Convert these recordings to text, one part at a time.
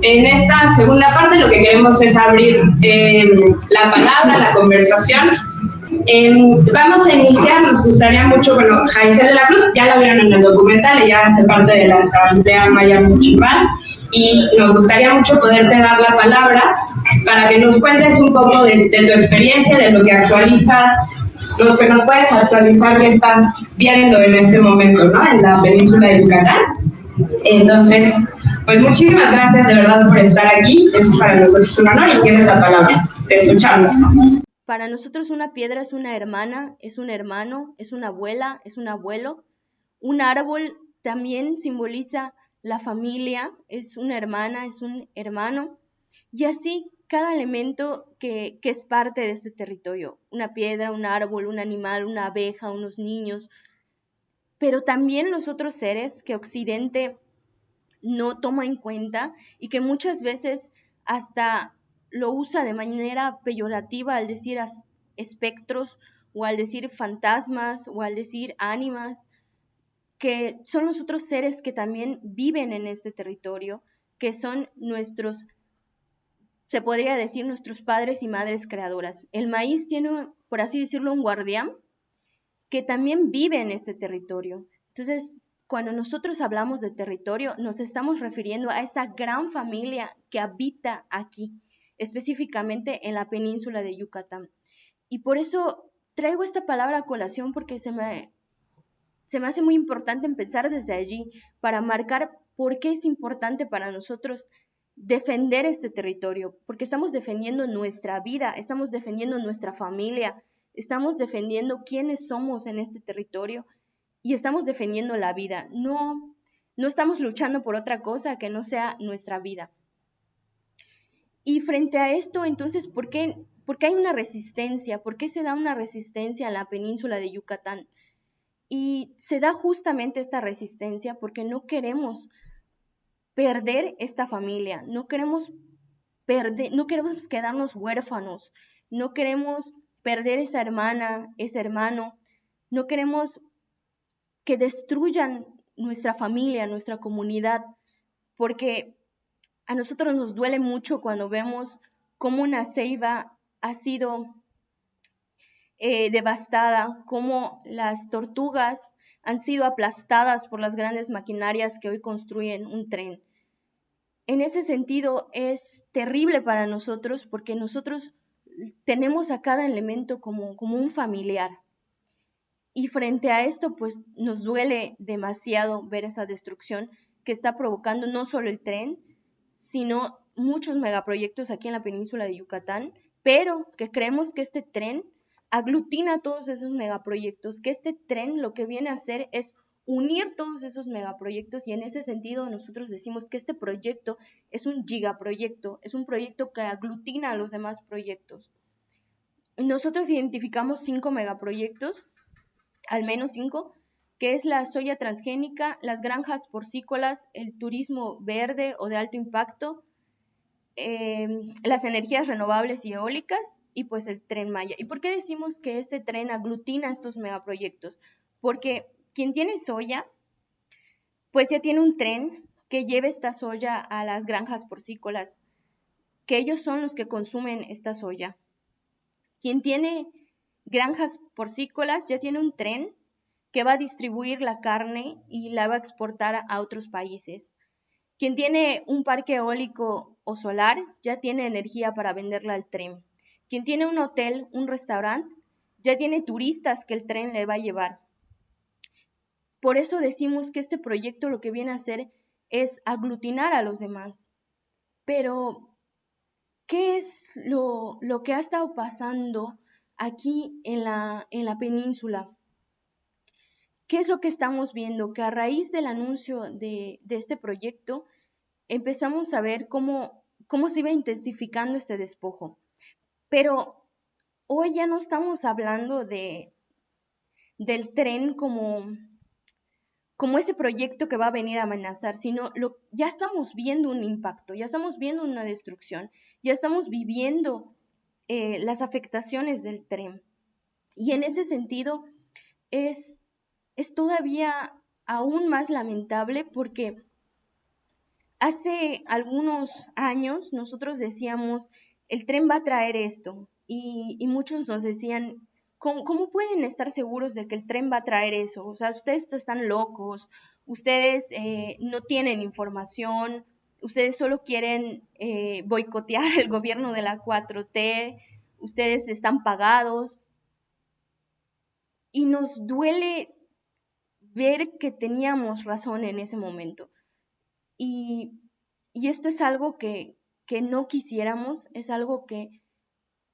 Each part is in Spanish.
En esta segunda parte lo que queremos es abrir la palabra, la conversación. Vamos a iniciar, nos gustaría mucho, bueno, Jaisel de la Cruz, ya la vieron en el documental, ella hace parte de la Asamblea Maya Muchimbal, y nos gustaría mucho poderte dar la palabra para que nos cuentes un poco de tu experiencia, de lo que actualizas, lo que nos puedes actualizar que estás viendo en este momento, ¿no? En la península de Yucatán. Entonces, pues muchísimas gracias de verdad por estar aquí, es para nosotros un honor y tienes la palabra, te escuchamos. Para nosotros una piedra es una hermana, es un hermano, es una abuela, es un abuelo. Un árbol también simboliza la familia, es una hermana, es un hermano. Y así cada elemento que es parte de este territorio. Una piedra, un árbol, un animal, una abeja, unos niños. Pero también los otros seres que Occidente no toma en cuenta y que muchas veces hasta lo usa de manera peyorativa al decir espectros o al decir fantasmas o al decir ánimas, que son los otros seres que también viven en este territorio, que son nuestros, se podría decir, nuestros padres y madres creadoras. El maíz tiene, por así decirlo, un guardián que también vive en este territorio. Entonces, cuando nosotros hablamos de territorio, nos estamos refiriendo a esta gran familia que habita aquí, específicamente en la península de Yucatán. Y por eso traigo esta palabra a colación porque se me hace muy importante empezar desde allí para marcar por qué es importante para nosotros defender este territorio, porque estamos defendiendo nuestra vida, estamos defendiendo nuestra familia, estamos defendiendo quiénes somos en este territorio y estamos defendiendo la vida. No estamos luchando por otra cosa que no sea nuestra vida. Y frente a esto, entonces, ¿por qué hay una resistencia? ¿Por qué se da una resistencia en la península de Yucatán? Y se da justamente esta resistencia porque no queremos perder esta familia, no queremos quedarnos huérfanos, no queremos perder esa hermana, ese hermano, no queremos que destruyan nuestra familia, nuestra comunidad, porque a nosotros nos duele mucho cuando vemos cómo una ceiba ha sido devastada, cómo las tortugas han sido aplastadas por las grandes maquinarias que hoy construyen un tren. En ese sentido es terrible para nosotros porque nosotros tenemos a cada elemento como un familiar. Y frente a esto, pues nos duele demasiado ver esa destrucción que está provocando no solo el tren, sino muchos megaproyectos aquí en la península de Yucatán, pero que creemos que este tren aglutina todos esos megaproyectos, que este tren lo que viene a hacer es unir todos esos megaproyectos y en ese sentido nosotros decimos que este proyecto es un gigaproyecto, es un proyecto que aglutina a los demás proyectos. Nosotros identificamos 5 megaproyectos, al menos 5, que es la soya transgénica, las granjas porcícolas, el turismo verde o de alto impacto, las energías renovables y eólicas y pues el Tren Maya. ¿Y por qué decimos que este tren aglutina estos megaproyectos? Porque quien tiene soya, pues ya tiene un tren que lleve esta soya a las granjas porcícolas, que ellos son los que consumen esta soya. Quien tiene granjas porcícolas ya tiene un tren que va a distribuir la carne y la va a exportar a otros países. Quien tiene un parque eólico o solar ya tiene energía para venderla al tren. Quien tiene un hotel, un restaurante, ya tiene turistas que el tren le va a llevar. Por eso decimos que este proyecto lo que viene a hacer es aglutinar a los demás. Pero, ¿qué es lo que ha estado pasando aquí en la península? ¿Qué es lo que estamos viendo? Que a raíz del anuncio de este proyecto empezamos a ver cómo se iba intensificando este despojo. Pero hoy ya no estamos hablando del tren como ese proyecto que va a venir a amenazar, sino ya estamos viendo un impacto, ya estamos viendo una destrucción, ya estamos viviendo las afectaciones del tren. Y en ese sentido es todavía aún más lamentable porque Hace algunos años nosotros decíamos, el tren va a traer esto, y muchos nos decían, ¿cómo pueden estar seguros de que el tren va a traer eso? O sea, ustedes están locos, ustedes no tienen información, ustedes solo quieren boicotear el gobierno de la 4T, ustedes están pagados, y nos duele ver que teníamos razón en ese momento. Y, y esto es algo que no quisiéramos, es algo que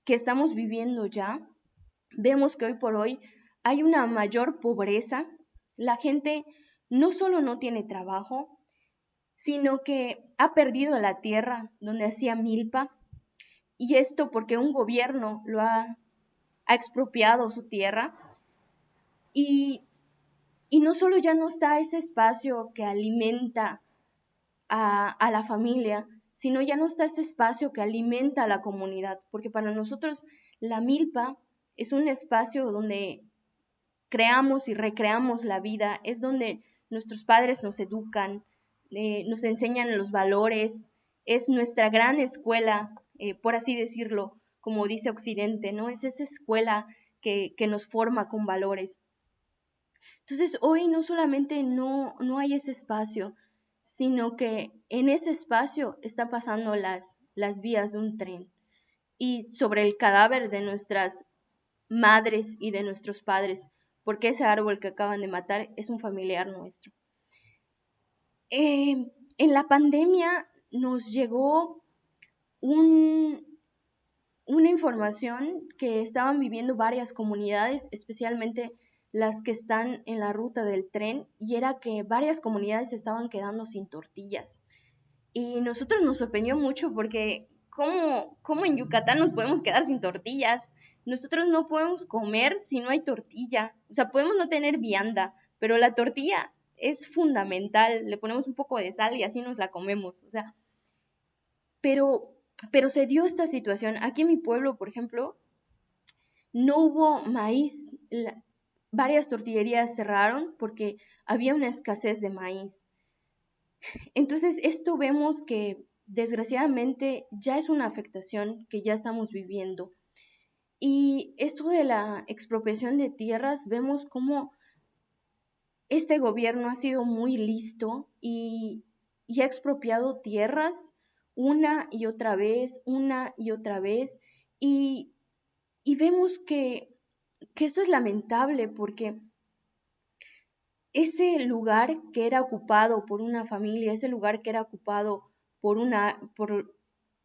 estamos viviendo ya. Vemos que hoy por hoy hay una mayor pobreza. La gente no solo no tiene trabajo, sino que ha perdido la tierra donde hacía milpa. Y esto porque un gobierno ha expropiado su tierra. Y, y no solo ya no está ese espacio que alimenta a la familia, sino ya no está ese espacio que alimenta a la comunidad, porque para nosotros la milpa es un espacio donde creamos y recreamos la vida, es donde nuestros padres nos educan, nos enseñan los valores, es nuestra gran escuela, por así decirlo, como dice Occidente, ¿no? Es esa escuela que nos forma con valores. Entonces, hoy no solamente no hay ese espacio, sino que en ese espacio están pasando las vías de un tren. Y sobre el cadáver de nuestras madres y de nuestros padres, porque ese árbol que acaban de matar es un familiar nuestro. En la pandemia nos llegó una información que estaban viviendo varias comunidades, especialmente las que están en la ruta del tren, y era que varias comunidades se estaban quedando sin tortillas. Y nosotros nos sorprendió mucho porque ¿cómo en Yucatán nos podemos quedar sin tortillas? Nosotros no podemos comer si no hay tortilla. O sea, podemos no tener vianda, pero la tortilla es fundamental. Le ponemos un poco de sal y así nos la comemos. O sea, pero se dio esta situación. Aquí en mi pueblo, por ejemplo, no hubo maíz. Varias tortillerías cerraron porque había una escasez de maíz. Entonces, esto vemos que desgraciadamente ya es una afectación que ya estamos viviendo. Y esto de la expropiación de tierras, vemos cómo este gobierno ha sido muy listo y ha expropiado tierras una y otra vez, y, y vemos que esto es lamentable porque ese lugar que era ocupado por una familia, ese lugar que era ocupado por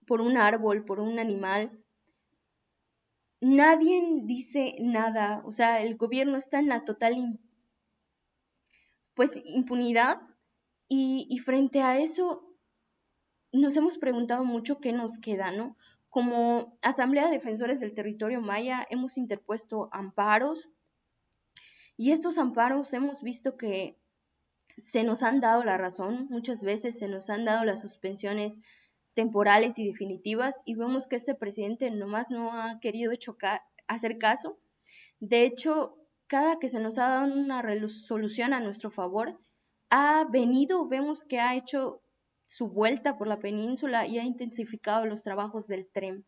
por un árbol, por un animal, nadie dice nada. O sea, el gobierno está en la total impunidad, y frente a eso nos hemos preguntado mucho qué nos queda, ¿no? Como Asamblea de Defensores del Territorio Maya hemos interpuesto amparos, y estos amparos hemos visto que se nos han dado la razón, muchas veces se nos han dado las suspensiones temporales y definitivas, y vemos que este presidente nomás no ha querido hacer caso. De hecho, cada que se nos ha dado una resolución a nuestro favor, vemos que ha hecho su vuelta por la península y ha intensificado los trabajos del tren.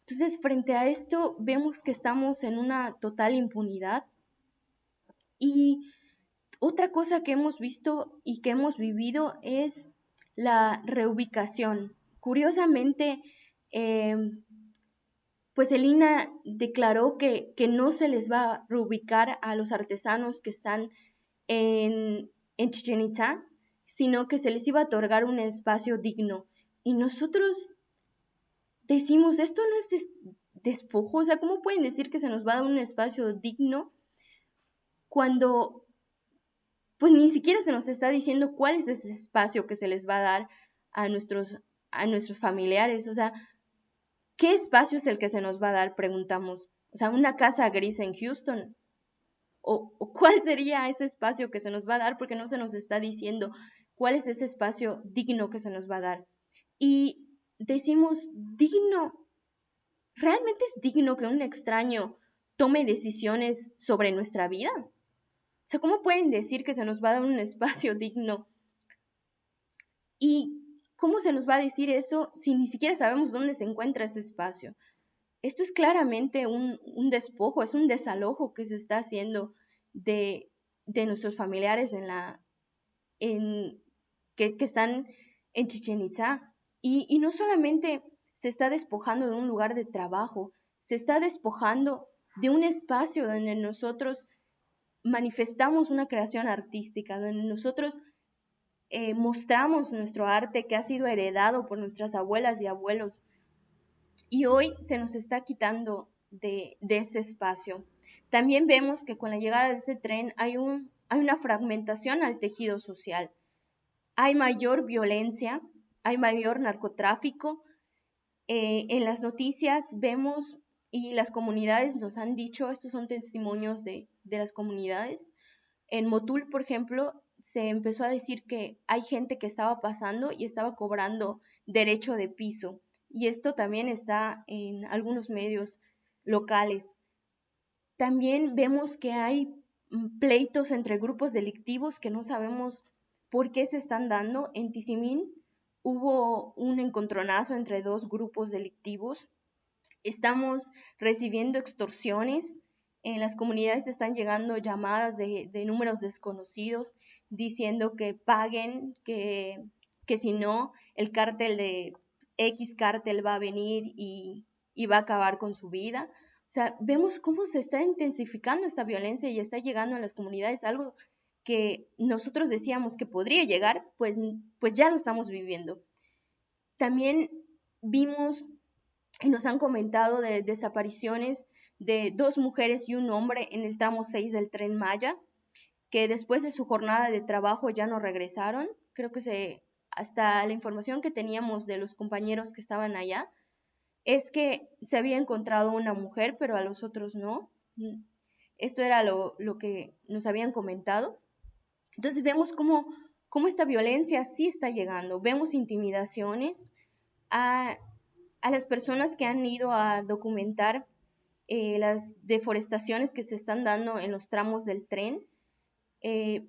Entonces, frente a esto, vemos que estamos en una total impunidad. Y otra cosa que hemos visto y que hemos vivido es la reubicación. Curiosamente, pues el INAH declaró que no se les va a reubicar a los artesanos que están en Chichén Itzá, sino que se les iba a otorgar un espacio digno. Y nosotros decimos, esto no es despojo. O sea, ¿cómo pueden decir que se nos va a dar un espacio digno cuando pues ni siquiera se nos está diciendo cuál es ese espacio que se les va a dar a nuestros familiares? O sea, ¿qué espacio es el que se nos va a dar? Preguntamos. O sea, una casa gris en Houston. ¿O cuál sería ese espacio que se nos va a dar? Porque no se nos está diciendo cuál es ese espacio digno que se nos va a dar. Y decimos, digno. ¿Realmente es digno que un extraño tome decisiones sobre nuestra vida? O sea, ¿cómo pueden decir que se nos va a dar un espacio digno? Y ¿cómo se nos va a decir eso si ni siquiera sabemos dónde se encuentra ese espacio? Esto es claramente un despojo, es un desalojo que se está haciendo de, de nuestros familiares que están en Chichén Itzá. Y no solamente se está despojando de un lugar de trabajo, se está despojando de un espacio donde nosotros manifestamos una creación artística, donde nosotros mostramos nuestro arte que ha sido heredado por nuestras abuelas y abuelos. Y hoy se nos está quitando de ese espacio. También vemos que con la llegada de ese tren hay una fragmentación al tejido social. Hay mayor violencia, hay mayor narcotráfico. En las noticias vemos, y las comunidades nos han dicho, estos son testimonios de las comunidades. En Motul, por ejemplo, se empezó a decir que hay gente que estaba pasando y estaba cobrando derecho de piso. Y esto también está en algunos medios locales. También vemos que hay pleitos entre grupos delictivos que no sabemos por qué se están dando. En Tizimín hubo un encontronazo entre dos grupos delictivos. Estamos recibiendo extorsiones. En las comunidades están llegando llamadas de números desconocidos diciendo que paguen, que si no, el cártel de X cártel va a venir y va a acabar con su vida. O sea, vemos cómo se está intensificando esta violencia y está llegando a las comunidades, algo que nosotros decíamos que podría llegar, pues ya lo estamos viviendo. También vimos y nos han comentado de desapariciones de 2 mujeres y un hombre en el tramo 6 del Tren Maya, que después de su jornada de trabajo ya no regresaron. Creo que hasta la información que teníamos de los compañeros que estaban allá, es que se había encontrado una mujer, pero a los otros no. Esto era lo que nos habían comentado. Entonces vemos cómo esta violencia sí está llegando. Vemos intimidaciones a las personas que han ido a documentar las deforestaciones que se están dando en los tramos del tren.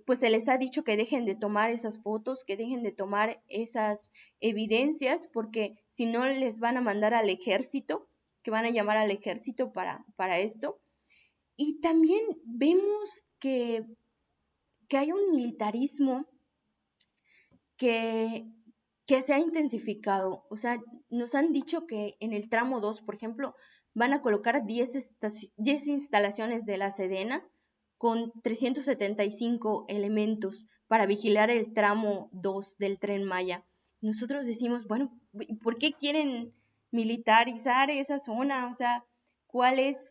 Pues se les ha dicho que dejen de tomar esas fotos, que dejen de tomar esas evidencias, porque si no les van a mandar al ejército, que van a llamar al ejército para esto. Y también vemos que hay un militarismo que se ha intensificado. O sea, nos han dicho que en el tramo 2, por ejemplo, van a colocar 10 instalaciones de la Sedena con 375 elementos para vigilar el tramo 2 del Tren Maya. Nosotros decimos, bueno, ¿por qué quieren militarizar esa zona? O sea, ¿cuál es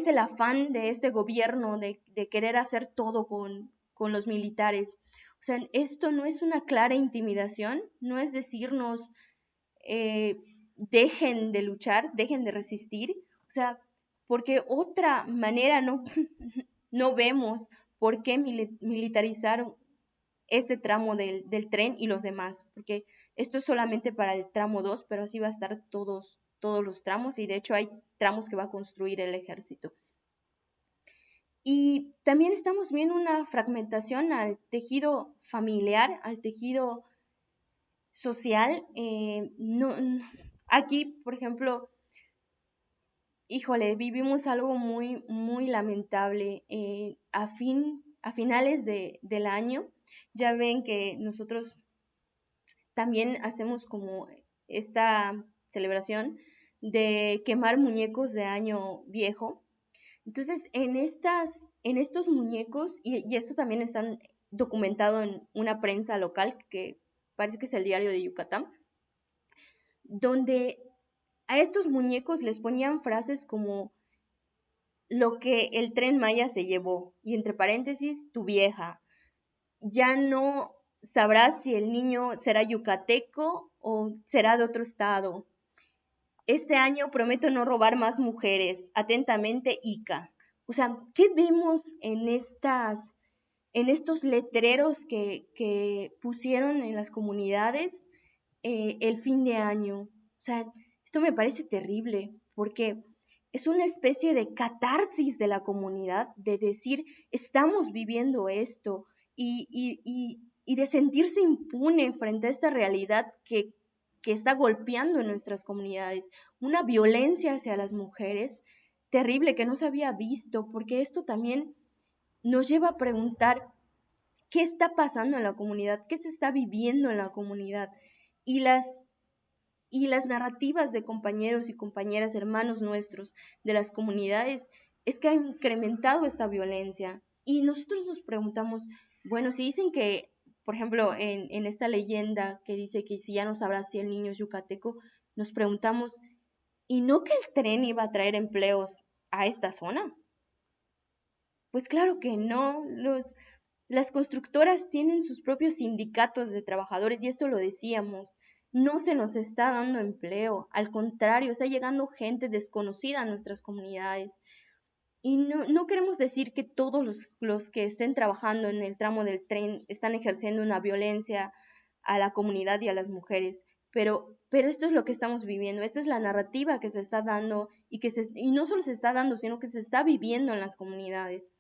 el afán de este gobierno de querer hacer todo con los militares? O sea, esto no es una clara intimidación, no es decirnos dejen de luchar, dejen de resistir. O sea, porque otra manera no, no vemos por qué militarizaron este tramo del tren y los demás, porque esto es solamente para el tramo 2, pero así va a estar todos los tramos, y de hecho hay tramos que va a construir el ejército. Y también estamos viendo una fragmentación al tejido familiar, al tejido social. Aquí, por ejemplo, híjole, vivimos algo muy, muy lamentable. A finales del año, ya ven que nosotros también hacemos como esta celebración de quemar muñecos de año viejo. Entonces, en estos muñecos, y esto también está documentado en una prensa local, que parece que es el Diario de Yucatán, donde a estos muñecos les ponían frases como lo que el Tren Maya se llevó, y entre paréntesis, tu vieja. Ya no sabrás si el niño será yucateco o será de otro estado. Este año prometo no robar más mujeres. Atentamente, Ica. O sea, ¿qué vemos en estos letreros que pusieron en las comunidades el fin de año? O sea, esto me parece terrible porque es una especie de catarsis de la comunidad, de decir, estamos viviendo esto, y y de sentirse impune frente a esta realidad que está golpeando en nuestras comunidades, una violencia hacia las mujeres terrible que no se había visto, porque esto también nos lleva a preguntar qué está pasando en la comunidad, qué se está viviendo en la comunidad, y las narrativas de compañeros y compañeras, hermanos nuestros de las comunidades, es que ha incrementado esta violencia. Y nosotros nos preguntamos, bueno, si dicen que, por ejemplo, en esta leyenda que dice que si ya no sabrá si el niño es yucateco, nos preguntamos, ¿y no que el tren iba a traer empleos a esta zona? Pues claro que no. Las constructoras tienen sus propios sindicatos de trabajadores y esto lo decíamos. No se nos está dando empleo, al contrario, está llegando gente desconocida a nuestras comunidades. Y no queremos decir que todos los que estén trabajando en el tramo del tren están ejerciendo una violencia a la comunidad y a las mujeres, pero esto es lo que estamos viviendo, esta es la narrativa que se está dando y no solo se está dando, sino que se está viviendo en las comunidades.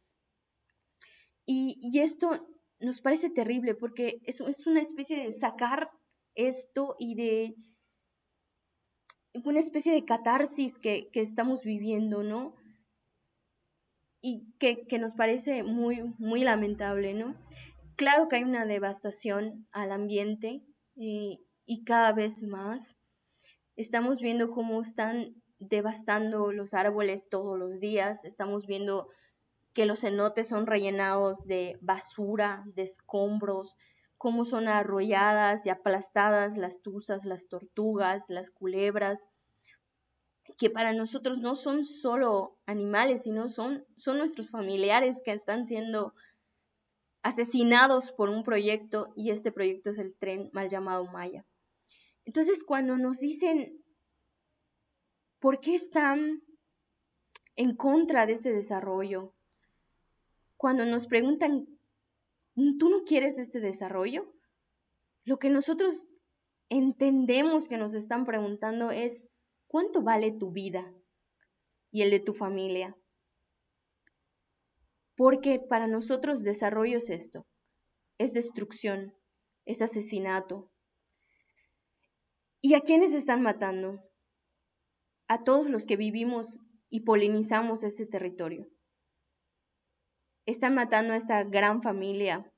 Y esto nos parece terrible porque es una especie de sacar esto y de una especie de catarsis que estamos viviendo, ¿no? Y que nos parece muy, muy lamentable, ¿no? Claro que hay una devastación al ambiente y cada vez más. Estamos viendo cómo están devastando los árboles todos los días, estamos viendo que los cenotes son rellenados de basura, de escombros, cómo son arrolladas y aplastadas las tuzas, las tortugas, las culebras, que para nosotros no son solo animales, sino son nuestros familiares que están siendo asesinados por un proyecto, y este proyecto es el tren mal llamado Maya. Entonces, cuando nos dicen por qué están en contra de este desarrollo, cuando nos preguntan, ¿tú no quieres este desarrollo? Lo que nosotros entendemos que nos están preguntando es, ¿cuánto vale tu vida y el de tu familia? Porque para nosotros desarrollo es esto, es destrucción, es asesinato. ¿Y a quiénes están matando? A todos los que vivimos y polinizamos este territorio. Están matando a esta gran familia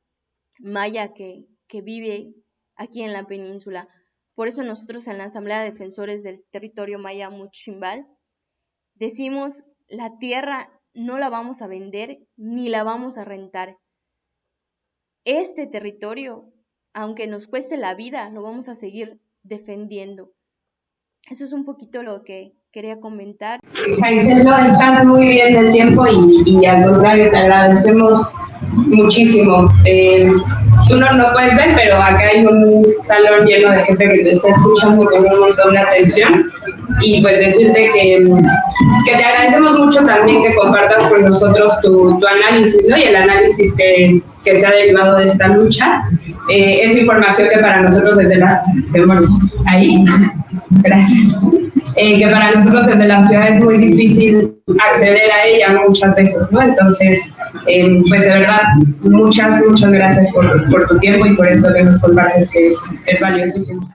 maya que vive aquí en la península. Por eso nosotros en la Asamblea de Defensores del Territorio Maya Muchimbal decimos, la tierra no la vamos a vender ni la vamos a rentar. Este territorio, aunque nos cueste la vida, lo vamos a seguir defendiendo. Eso es un poquito lo que quería comentar. Jaiselo, estás muy bien del tiempo y al contrario, te agradecemos muchísimo. Tú no nos puedes ver, pero acá hay un salón lleno de gente que te está escuchando con un montón de atención. Y pues decirte que te agradecemos mucho también que compartas con nosotros tu análisis, ¿no? Y el análisis que se ha derivado de esta lucha. Es información que para nosotros desde ahí, gracias. Que para nosotros desde la ciudad es muy difícil acceder a ella muchas veces, ¿no? Entonces, pues de verdad, muchas gracias por tu tiempo y por esto que nos compartes, que es valiosísimo.